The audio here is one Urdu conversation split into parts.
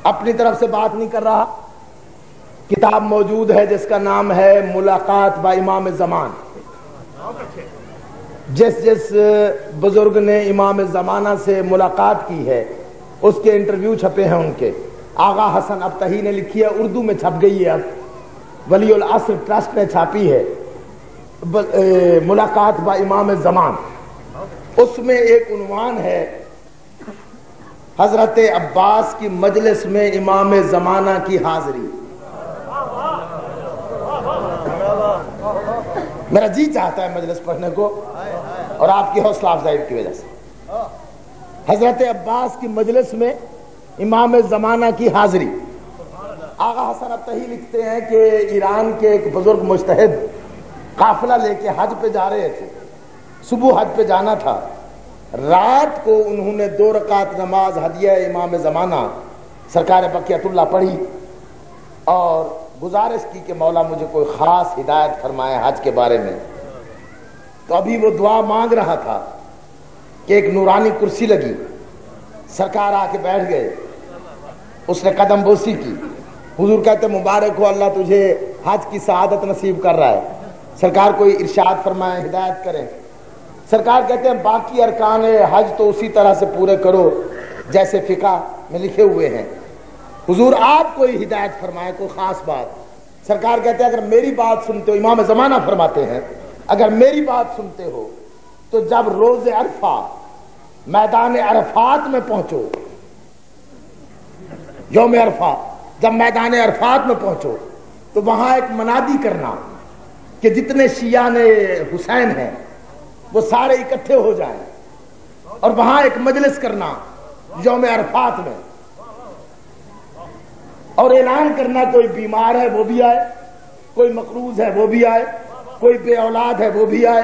اپنی طرف سے بات نہیں کر رہا. کتاب موجود ہے جس کا نام ہے ملاقات با امام زمان. جس بزرگ نے امام زمانہ سے ملاقات کی ہے اس کے انٹرویو چھپے ہیں ان کے. آغا حسن ابتہی نے لکھی ہے, اردو میں چھپ گئی ہے, اب ولی العصر ٹرسٹ نے چھاپی ہے, ملاقات با امام زمان. اس میں ایک عنوان ہے حضرت عباس کی مجلس میں امام زمانہ کی حاضری. میرا جی چاہتا ہے مجلس پڑھنے کو اور آپ کی حوصلہ افزائی کی وجہ سے. حضرت عباس کی مجلس میں امام زمانہ کی حاضری. آغا حسن ابتہی لکھتے ہیں کہ ایران کے ایک بزرگ مجتہد قافلہ لے کے حج پہ جا رہے تھے. صبح حج پہ جانا تھا. رات کو انہوں نے 2 رکعت نماز ہدیہ امام زمانہ سرکار بقیت اللہ پڑھی اور گزارش کی کہ مولا مجھے کوئی خاص ہدایت فرمائے حج کے بارے میں. تو ابھی وہ دعا مانگ رہا تھا کہ ایک نورانی کرسی لگی. سرکار آ کے بیٹھ گئے. اس نے قدم بوسی کی. حضور کہتے مبارک ہو, اللہ تجھے حج کی سعادت نصیب کر رہا ہے. سرکار کوئی ارشاد فرمائے, ہدایت کریں. سرکار کہتے ہیں باقی ارکان حج تو اسی طرح سے پورے کرو جیسے فقہ میں لکھے ہوئے ہیں. حضور آپ کوئی ہدایت فرمائے, کوئی خاص بات. سرکار کہتے ہیں اگر میری بات سنتے ہو, امام زمانہ فرماتے ہیں اگر میری بات سنتے ہو تو جب روز عرفہ میدان عرفات میں پہنچو, یوم عرفہ جب میدان عرفات میں پہنچو تو وہاں ایک منادی کرنا کہ جتنے شیعان حسین ہیں وہ سارے اکٹھے ہو جائیں اور وہاں ایک مجلس کرنا یوم عرفات میں, اور اعلان کرنا کوئی بیمار ہے وہ بھی آئے, کوئی مقروض ہے وہ بھی آئے, کوئی بے اولاد ہے وہ بھی آئے,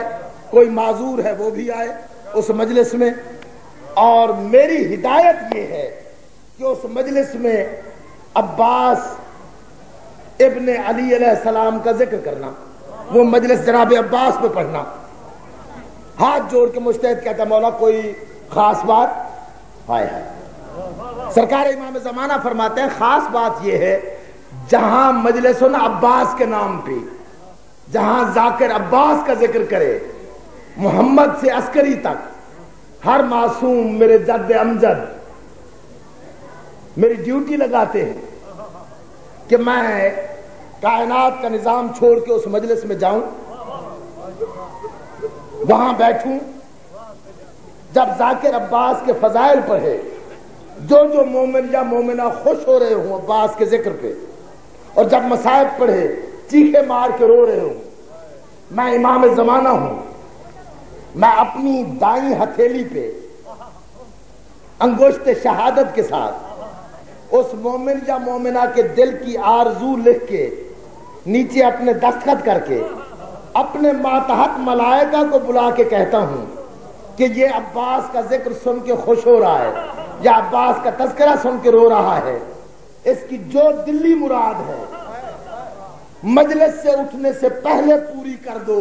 کوئی معذور ہے وہ بھی آئے اس مجلس میں. اور میری ہدایت یہ ہے کہ اس مجلس میں عباس ابن علی علیہ السلام کا ذکر کرنا, وہ مجلس جناب عباس پہ پڑھنا. ہاتھ جوڑ کے مجتہد کہتا مولا کوئی خاص بات. ہائے ہائے. سرکار امام زمانہ فرماتے ہیں خاص بات یہ ہے جہاں مجلس ہو نا عباس کے نام پہ, جہاں ذاکر عباس کا ذکر کرے, محمد سے عسکری تک ہر معصوم میرے جد امجد میری ڈیوٹی لگاتے ہیں کہ میں کائنات کا نظام چھوڑ کے اس مجلس میں جاؤں, وہاں بیٹھوں. جب ذاکر عباس کے فضائل پڑھے, جو مومن یا مومنہ خوش ہو رہے ہوں عباس کے ذکر پہ, اور جب مصائب پڑھے چیخے مار کے رو رہے ہوں, میں امام زمانہ ہوں, میں اپنی دائیں ہتھیلی پہ انگشت شہادت کے ساتھ اس مومن یا مومنہ کے دل کی آرزو لکھ کے نیچے اپنے دستخط کر کے اپنے ماتحت ملائکہ کو بلا کے کہتا ہوں کہ یہ عباس کا ذکر سن کے خوش ہو رہا ہے یا عباس کا تذکرہ سن کے رو رہا ہے, اس کی جو دلی مراد ہے مجلس سے اٹھنے سے پہلے پوری کر دو.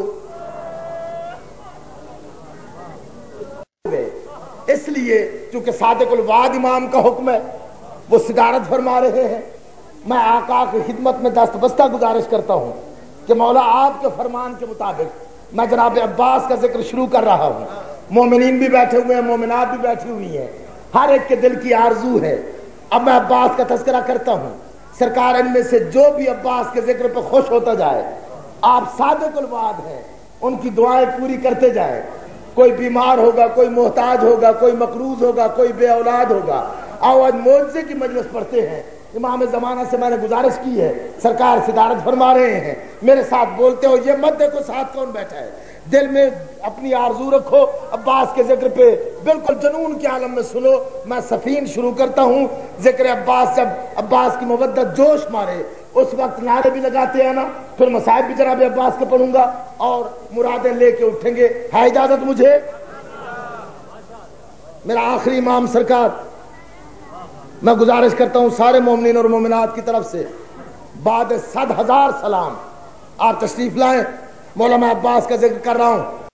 اس لیے چونکہ صادق الوعد امام کا حکم ہے, وہ صدارت فرما رہے ہیں, میں آقا کی خدمت میں دست بستہ گزارش کرتا ہوں کہ مولا آپ کے فرمان کے مطابق میں جناب عباس کا ذکر شروع کر رہا ہوں. مومنین بھی بیٹھے ہوئے ہیں, مومنات بھی بیٹھی ہوئی ہیں, ہر ایک کے دل کی آرزو ہے. اب میں عباس کا تذکرہ کرتا ہوں. سرکار ان میں سے جو بھی عباس کے ذکر پہ خوش ہوتا جائے, آپ صادق الوعد ہیں, ان کی دعائیں پوری کرتے جائیں. کوئی بیمار ہوگا, کوئی محتاج ہوگا, کوئی مقروض ہوگا, کوئی بے اولاد ہوگا. آؤ آج معجزے کی مجلس پڑھتے ہیں. امام زمانہ سے میں نے گزارش کی ہے, سرکار صدارت فرما رہے ہیں, میرے ساتھ بولتے ہو. یہ مت دیکھو ساتھ کون بیٹھا ہے, دل میں اپنی آرزو رکھو, عباس کے ذکر پہ بالکل جنون کے عالم میں سنو. میں سفین شروع کرتا ہوں. ذکر عباس, جب عباس کی مودت جوش مارے اس وقت نعرے بھی لگاتے ہیں نا, پھر مصائب بھی جناب عباس کے پڑھوں گا اور مرادیں لے کے اٹھیں گے. ہے اجازت مجھے؟ میرا آخری امام سرکار, میں گزارش کرتا ہوں سارے مومنین اور مومنات کی طرف سے بعد 100,000 سلام آپ تشریف لائیں. مولانا عباس کا ذکر کر رہا ہوں.